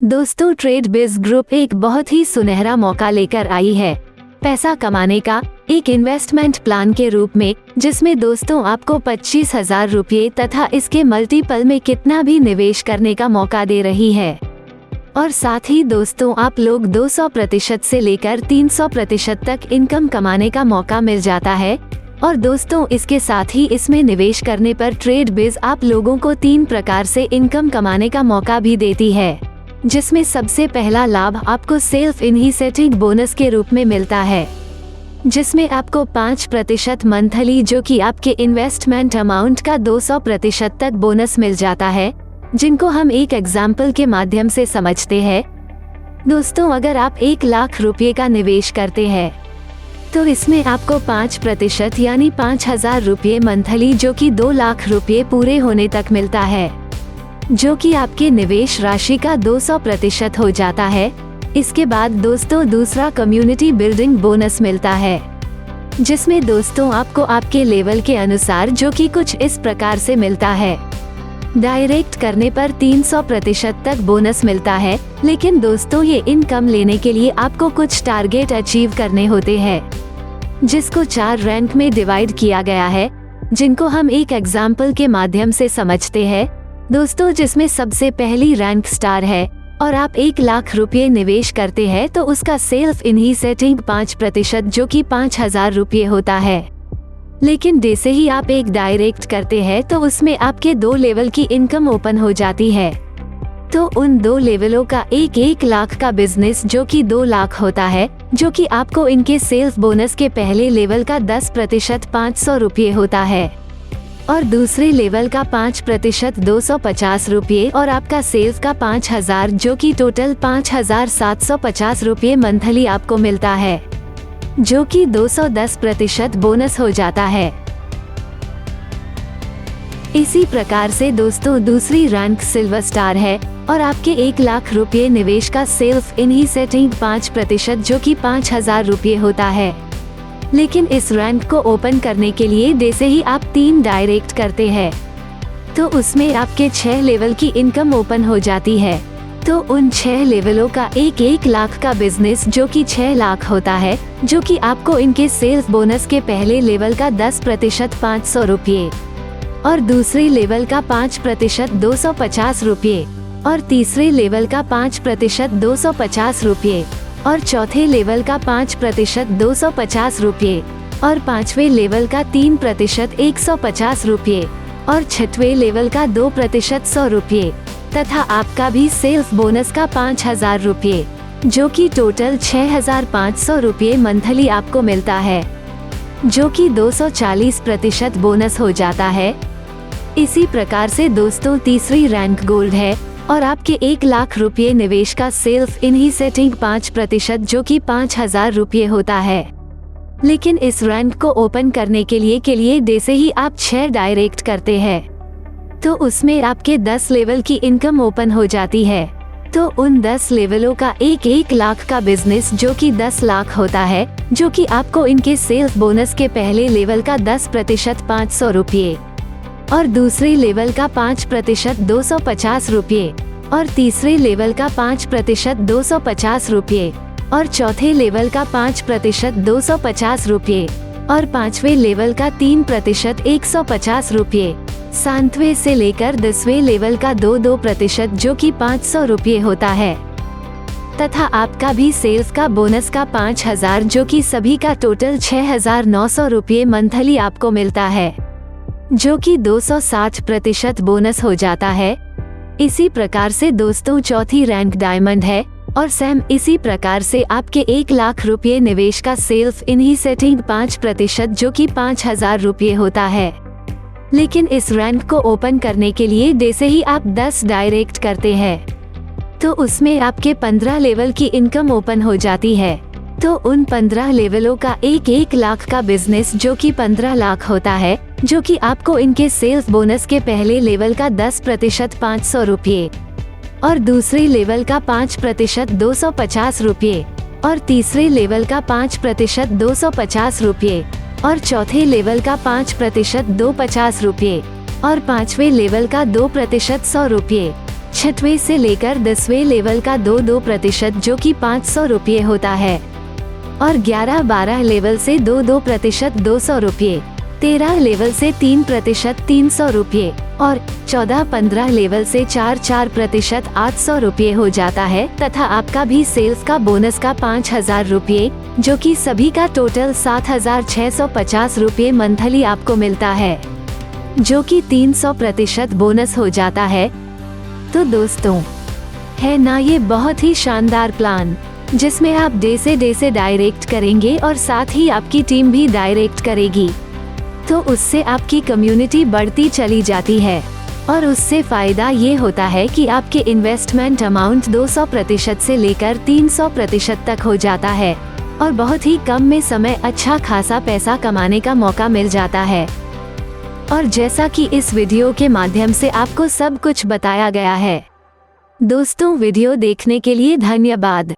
दोस्तों, ट्रेड बिज ग्रुप एक बहुत ही सुनहरा मौका लेकर आई है पैसा कमाने का, एक इन्वेस्टमेंट प्लान के रूप में, जिसमें दोस्तों आपको 25,000 रुपये तथा इसके मल्टीपल में कितना भी निवेश करने का मौका दे रही है। और साथ ही दोस्तों आप लोग 200% से लेकर 300% तक इनकम कमाने का मौका मिल जाता है। और दोस्तों इसके साथ ही इसमें निवेश करने पर ट्रेड बिज आप लोगों को 3 प्रकार से इनकम कमाने का मौका भी देती है, जिसमें सबसे पहला लाभ आपको सेल्फ इनिशिएटिव बोनस के रूप में मिलता है, जिसमें आपको 5% मंथली जो कि आपके इन्वेस्टमेंट अमाउंट का 200% तक बोनस मिल जाता है, जिनको हम एक एग्जाम्पल के माध्यम से समझते हैं। दोस्तों अगर आप 1 लाख रुपये का निवेश करते हैं तो इसमें आपको 5% यानी 5,000 रुपये मंथली जो कि 2 लाख रुपये पूरे होने तक मिलता है, जो कि आपके निवेश राशि का 200% हो जाता है। इसके बाद दोस्तों दूसरा कम्युनिटी बिल्डिंग बोनस मिलता है, जिसमें दोस्तों आपको आपके लेवल के अनुसार जो कि कुछ इस प्रकार से मिलता है। डायरेक्ट करने पर 300% तक बोनस मिलता है, लेकिन दोस्तों ये इनकम लेने के लिए आपको कुछ टारगेट अचीव करने होते हैं, जिसको 4 रैंक में डिवाइड किया गया है, जिनको हम एक एग्जाम्पल के माध्यम से समझते हैं। दोस्तों जिसमें सबसे पहली रैंक स्टार है और आप 1 लाख रुपये निवेश करते हैं तो उसका सेल्फ इनिशिएटिव 5% जो कि 5,000 रुपये होता है। लेकिन जैसे ही आप एक डायरेक्ट करते हैं तो उसमें आपके 2 लेवल की इनकम ओपन हो जाती है। तो उन 2 लेवलों का 1 लाख का बिजनेस जो कि 2 लाख होता है, जो कि आपको इनके सेल्स बोनस के पहले लेवल का 10% 500 रुपये होता है, और दूसरे लेवल का 5% 250 रुपये, और आपका सेल्स का 5,000 जो कि टोटल 5,750 रुपये मंथली आपको मिलता है, जो कि 210% बोनस हो जाता है। इसी प्रकार से दोस्तों दूसरी रैंक सिल्वर स्टार है और आपके 1 लाख रुपये निवेश का सेल्फ इनिशिएटिव 5% जो कि 5,000 रुपये होता है। लेकिन इस रैंक को ओपन करने के लिए जैसे ही आप 3 डायरेक्ट करते हैं तो उसमें आपके 6 लेवल की इनकम ओपन हो जाती है। तो उन 6 लेवलों का 1 लाख का बिजनेस जो कि 6 लाख होता है, जो कि आपको इनके सेल्स बोनस के पहले लेवल का 10% 500 रुपये, और दूसरे लेवल का 5% 250 रुपये, और तीसरे लेवल का 5% 250 रुपये, और चौथे लेवल का 5% 250 रुपये, और 5वें लेवल का 3% 150 रुपये, और 6वें लेवल का 2% 100 रुपये, तथा आपका भी सेल्स बोनस का 5,000 रुपये, जो कि टोटल 6,500 रुपये मंथली आपको मिलता है, जो कि 240% बोनस हो जाता है। इसी प्रकार से दोस्तों तीसरी रैंक गोल्ड है और आपके 1 लाख रुपये निवेश का सेल्फ इनिशिएटिव 5% जो कि 5,000 रुपये होता है। लेकिन इस रैंक को ओपन करने के लिए जैसे ही आप 6 डायरेक्ट करते हैं तो उसमें आपके 10 लेवल की इनकम ओपन हो जाती है। तो उन 10 लेवलों का 1 लाख का बिजनेस जो कि 10 लाख होता है, जो कि आपको इनके सेल्स बोनस के पहले लेवल का 10% 500 रुपये, और दूसरे लेवल का 5% 250 रुपये, और तीसरे लेवल का 5% 250 रुपये, और चौथे लेवल का 5% 250 रुपये, और 5वें लेवल का 3% 150 रुपये, 7वें से लेकर 10वें लेवल का 2% जो कि 500 रुपये होता है, तथा आपका भी सेल्स का बोनस का 5,000 जो कि सभी का टोटल 6,900 रुपये मंथली आपको मिलता है, जो कि 260% बोनस हो जाता है। इसी प्रकार से दोस्तों चौथी रैंक डायमंड है और सेम इसी प्रकार से आपके 1 लाख रुपये निवेश का सेल्फ इनिशिएटिव 5% जो कि 5,000 रुपये होता है। लेकिन इस रैंक को ओपन करने के लिए जैसे ही आप 10 डायरेक्ट करते हैं तो उसमें आपके 15 लेवल की इनकम ओपन हो जाती है। तो उन 15 लेवलों का 1 लाख का बिजनेस जो कि 15 लाख होता है, जो कि आपको इनके सेल्स बोनस के पहले लेवल का 10% 500 रुपये, और दूसरे लेवल का 5% 250 रुपये, और तीसरे लेवल का 5% 250 रुपये, और चौथे लेवल का 5% 250 रुपये, और 5वें लेवल का 2% 100 रुपये, 6वें से लेकर 10वें लेवल का 2% जो कि 500 रुपये होता है, और 11-12 लेवल से 2% 200 रुपये, 13 लेवल से 3% 300 रुपये और 14-15 लेवल से 4% 800 रुपये हो जाता है, तथा आपका भी सेल्स का बोनस का 5000 रुपये, जो कि सभी का टोटल 7650 रुपये मंथली आपको मिलता है, जो कि 300% बोनस हो जाता है। तो दोस्तों, है ना ये बहुत ही शानदार प्लान, जिसमें आप डे से डायरेक्ट करेंगे और साथ ही आपकी टीम भी डायरेक्ट करेगी, तो उससे आपकी कम्युनिटी बढ़ती चली जाती है, और उससे फायदा ये होता है कि आपके इन्वेस्टमेंट अमाउंट 200% से लेकर 300% तक हो जाता है, और बहुत ही कम में समय अच्छा खासा पैसा कमाने का मौका मिल जाता है। और जैसा कि इस वीडियो के माध्यम से आपको सब कुछ बताया गया है। दोस्तों, वीडियो देखने के लिए धन्यवाद।